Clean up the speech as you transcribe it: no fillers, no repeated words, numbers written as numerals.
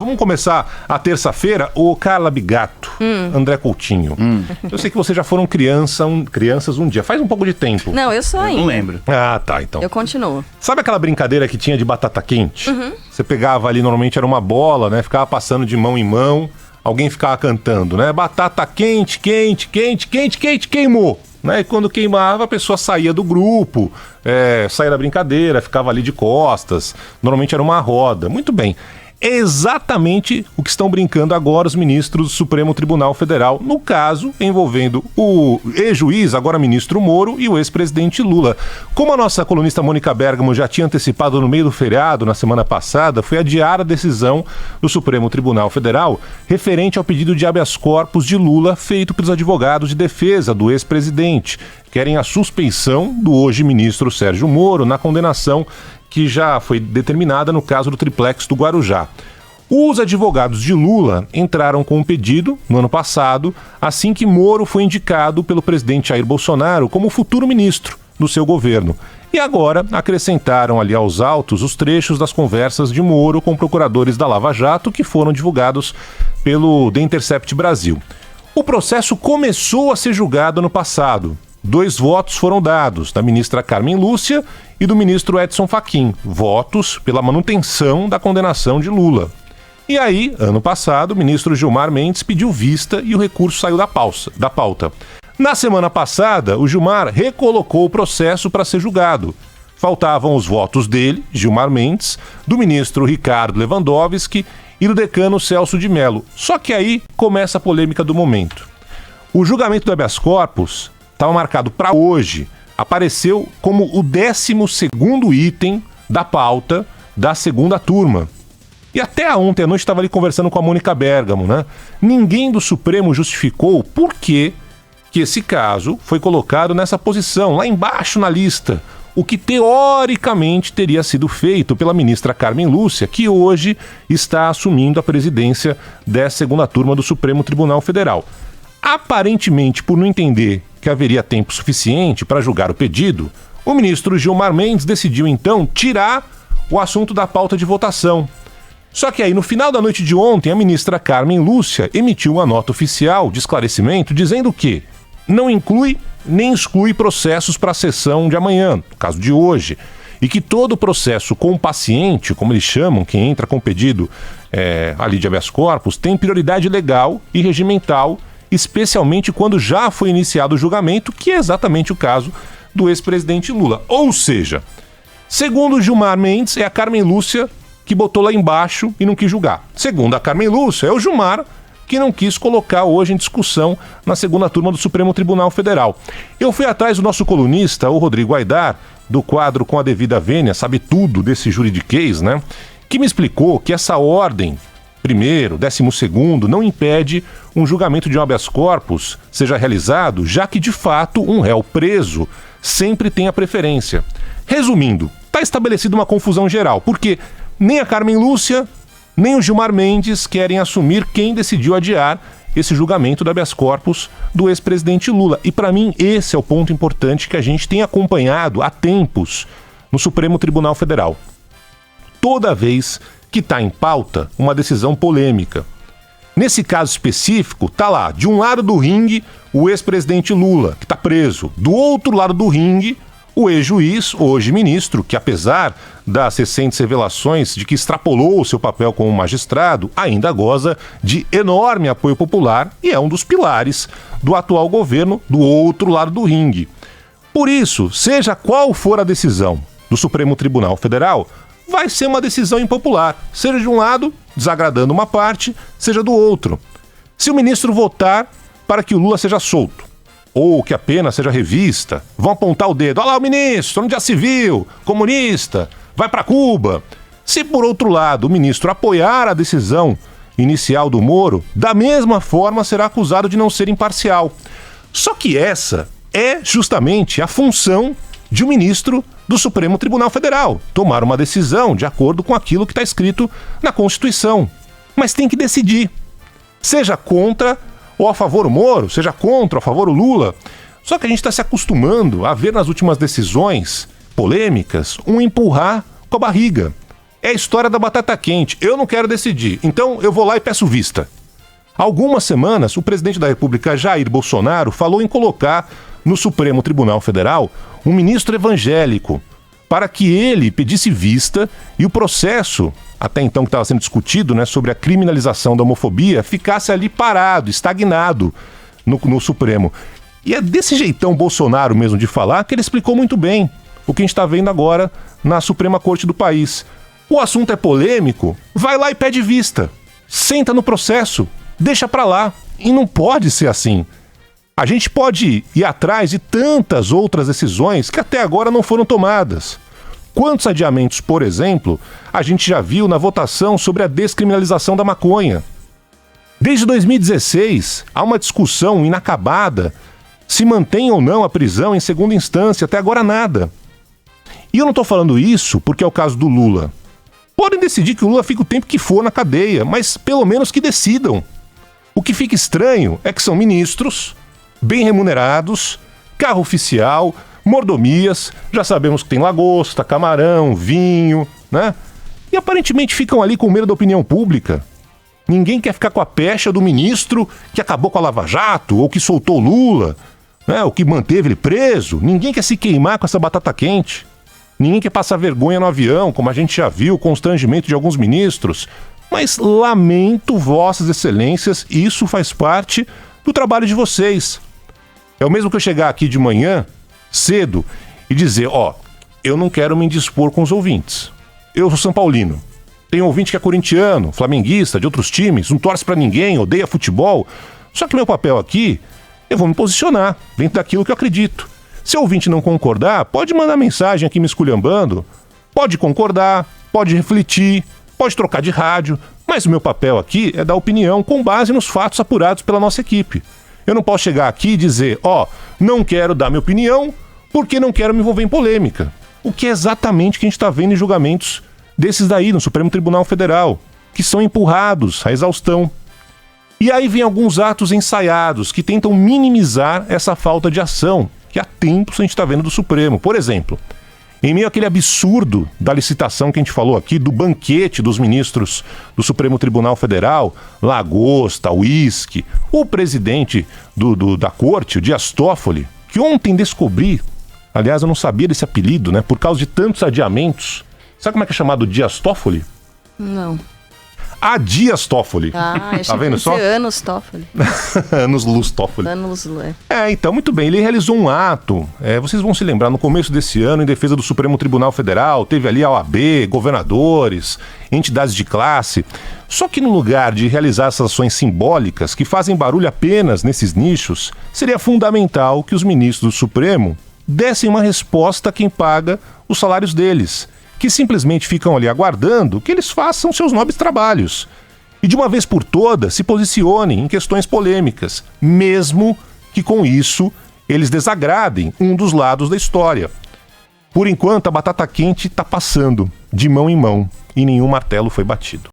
Vamos começar a terça-feira. O Carla Bigato, André Coutinho. Eu sei que vocês já foram crianças um dia. Faz um pouco de tempo. Não, eu sou ainda. Não lembro. Ah, tá, então. Eu continuo. Sabe aquela brincadeira que tinha de batata quente? Você pegava ali, normalmente era uma bola, né? Ficava passando de mão em mão. Alguém ficava cantando, né? Batata quente, quente, quente, quente, quente, queimou. Né? E quando queimava, a pessoa saía do grupo, saía da brincadeira, ficava ali de costas. Normalmente era uma roda. Muito bem. É exatamente o que estão brincando agora os ministros do Supremo Tribunal Federal, no caso envolvendo o ex-juiz, agora ministro Moro, e o ex-presidente Lula. Como a nossa colunista Mônica Bergamo já tinha antecipado no meio do feriado, na semana passada, foi adiar a decisão do Supremo Tribunal Federal referente ao pedido de habeas corpus de Lula feito pelos advogados de defesa do ex-presidente. Querem a suspeição do hoje ministro Sérgio Moro na condenação que já foi determinada no caso do triplex do Guarujá. Os advogados de Lula entraram com um pedido no ano passado, assim que Moro foi indicado pelo presidente Jair Bolsonaro como futuro ministro do seu governo. E agora acrescentaram ali aos autos os trechos das conversas de Moro com procuradores da Lava Jato que foram divulgados pelo The Intercept Brasil. O processo começou a ser julgado ano passado. 2 votos foram dados, da ministra Carmen Lúcia e do ministro Edson Fachin, votos pela manutenção da condenação de Lula. E aí, ano passado, o ministro Gilmar Mendes pediu vista e o recurso saiu da pauta. Na semana passada, o Gilmar recolocou o processo para ser julgado. Faltavam os votos dele, Gilmar Mendes, do ministro Ricardo Lewandowski e do decano Celso de Mello. Só que aí começa a polêmica do momento. O julgamento do habeas corpus estava marcado para hoje, apareceu como o 12º item da pauta da segunda turma. E até ontem à noite estava ali conversando com a Mônica Bergamo, né? Ninguém do Supremo justificou por que esse caso foi colocado nessa posição, lá embaixo na lista, o que teoricamente teria sido feito pela ministra Carmen Lúcia, que hoje está assumindo a presidência da segunda turma do Supremo Tribunal Federal. Aparentemente, por não entender que haveria tempo suficiente para julgar o pedido, o ministro Gilmar Mendes decidiu então tirar o assunto da pauta de votação. Só que aí, no final da noite de ontem, a ministra Carmen Lúcia emitiu uma nota oficial de esclarecimento dizendo que não inclui nem exclui processos para a sessão de amanhã, no caso de hoje, e que todo processo com o paciente, como eles chamam, quem entra com pedido ali de habeas corpus, tem prioridade legal e regimental, especialmente quando já foi iniciado o julgamento, que é exatamente o caso do ex-presidente Lula. Ou seja, segundo o Gilmar Mendes, é a Carmen Lúcia que botou lá embaixo e não quis julgar. Segundo a Carmen Lúcia, é o Gilmar que não quis colocar hoje em discussão na segunda turma do Supremo Tribunal Federal. Eu fui atrás do nosso colunista, o Rodrigo Aidar, do quadro Com a Devida Vênia, sabe tudo desse juridiquês, né? Que me explicou que essa ordem, primeiro, 12º, não impede um julgamento de um habeas corpus seja realizado, já que, de fato, um réu preso sempre tem a preferência. Resumindo, está estabelecida uma confusão geral, porque nem a Carmen Lúcia, nem o Gilmar Mendes querem assumir quem decidiu adiar esse julgamento do habeas corpus do ex-presidente Lula. E, para mim, esse é o ponto importante que a gente tem acompanhado há tempos no Supremo Tribunal Federal. Toda vez que está em pauta uma decisão polêmica. Nesse caso específico, está lá, de um lado do ringue, o ex-presidente Lula, que está preso. Do outro lado do ringue, o ex-juiz, hoje ministro, que apesar das recentes revelações de que extrapolou o seu papel como magistrado, ainda goza de enorme apoio popular e é um dos pilares do atual governo do outro lado do ringue. Por isso, seja qual for a decisão do Supremo Tribunal Federal, vai ser uma decisão impopular, seja de um lado, desagradando uma parte, seja do outro. Se o ministro votar para que o Lula seja solto, ou que a pena seja revista, vão apontar o dedo, olha lá o ministro, onde já se viu, comunista, vai para Cuba. Se, por outro lado, o ministro apoiar a decisão inicial do Moro, da mesma forma será acusado de não ser imparcial. Só que essa é justamente a função de um ministro do Supremo Tribunal Federal, tomar uma decisão de acordo com aquilo que está escrito na Constituição. Mas tem que decidir, seja contra ou a favor o Moro, seja contra ou a favor o Lula. Só que a gente está se acostumando a ver nas últimas decisões polêmicas um empurrar com a barriga. É a história da batata quente. Eu não quero decidir, então eu vou lá e peço vista. Há algumas semanas, o presidente da República, Jair Bolsonaro, falou em colocar no Supremo Tribunal Federal um ministro evangélico para que ele pedisse vista e o processo, até então que estava sendo discutido, né, sobre a criminalização da homofobia, ficasse ali parado, estagnado no Supremo. E é desse jeitão Bolsonaro mesmo de falar que ele explicou muito bem o que a gente está vendo agora na Suprema Corte do país. O assunto é polêmico, vai lá e pede vista. Senta no processo, deixa pra lá. E não pode ser assim. A gente pode ir atrás de tantas outras decisões que até agora não foram tomadas. Quantos adiamentos, por exemplo, a gente já viu na votação sobre a descriminalização da maconha? Desde 2016, há uma discussão inacabada se mantém ou não a prisão em segunda instância, até agora nada. E eu não estou falando isso porque é o caso do Lula. Podem decidir que o Lula fique o tempo que for na cadeia, mas pelo menos que decidam. O que fica estranho é que são ministros, bem remunerados, carro oficial, mordomias, já sabemos que tem lagosta, camarão, vinho, né? E aparentemente ficam ali com medo da opinião pública. Ninguém quer ficar com a pecha do ministro que acabou com a Lava Jato, ou que soltou o Lula, né? Ou que manteve ele preso. Ninguém quer se queimar com essa batata quente. Ninguém quer passar vergonha no avião, como a gente já viu, o constrangimento de alguns ministros. Mas lamento, vossas excelências, isso faz parte do trabalho de vocês. É o mesmo que eu chegar aqui de manhã, cedo, e dizer, eu não quero me indispor com os ouvintes. Eu sou São Paulino. Tem ouvinte que é corintiano, flamenguista, de outros times, não torce pra ninguém, odeia futebol. Só que meu papel aqui, eu vou me posicionar dentro daquilo que eu acredito. Se o ouvinte não concordar, pode mandar mensagem aqui me esculhambando, pode concordar, pode refletir, pode trocar de rádio, mas o meu papel aqui é dar opinião com base nos fatos apurados pela nossa equipe. Eu não posso chegar aqui e dizer, não quero dar minha opinião porque não quero me envolver em polêmica. O que é exatamente o que a gente está vendo em julgamentos desses daí no Supremo Tribunal Federal, que são empurrados à exaustão. E aí vem alguns atos ensaiados que tentam minimizar essa falta de ação que há tempos a gente está vendo do Supremo. Por exemplo, em meio àquele absurdo da licitação que a gente falou aqui, do banquete dos ministros do Supremo Tribunal Federal, lagosta, uísque, o presidente da corte, o Dias Toffoli, que ontem descobri, aliás eu não sabia desse apelido, né, por causa de tantos adiamentos. Sabe como é que é chamado Dias Toffoli? Não. A Dias Toffoli. Tá vendo só? Anos Toffoli. Anos Luz Toffoli. Anos Luz. Então, muito bem. Ele realizou um ato, vocês vão se lembrar, no começo desse ano, em defesa do Supremo Tribunal Federal, teve ali a OAB, governadores, entidades de classe. Só que no lugar de realizar essas ações simbólicas, que fazem barulho apenas nesses nichos, seria fundamental que os ministros do Supremo dessem uma resposta a quem paga os salários deles, que simplesmente ficam ali aguardando que eles façam seus nobres trabalhos. E de uma vez por todas se posicionem em questões polêmicas, mesmo que com isso eles desagradem um dos lados da história. Por enquanto, a batata quente está passando de mão em mão e nenhum martelo foi batido.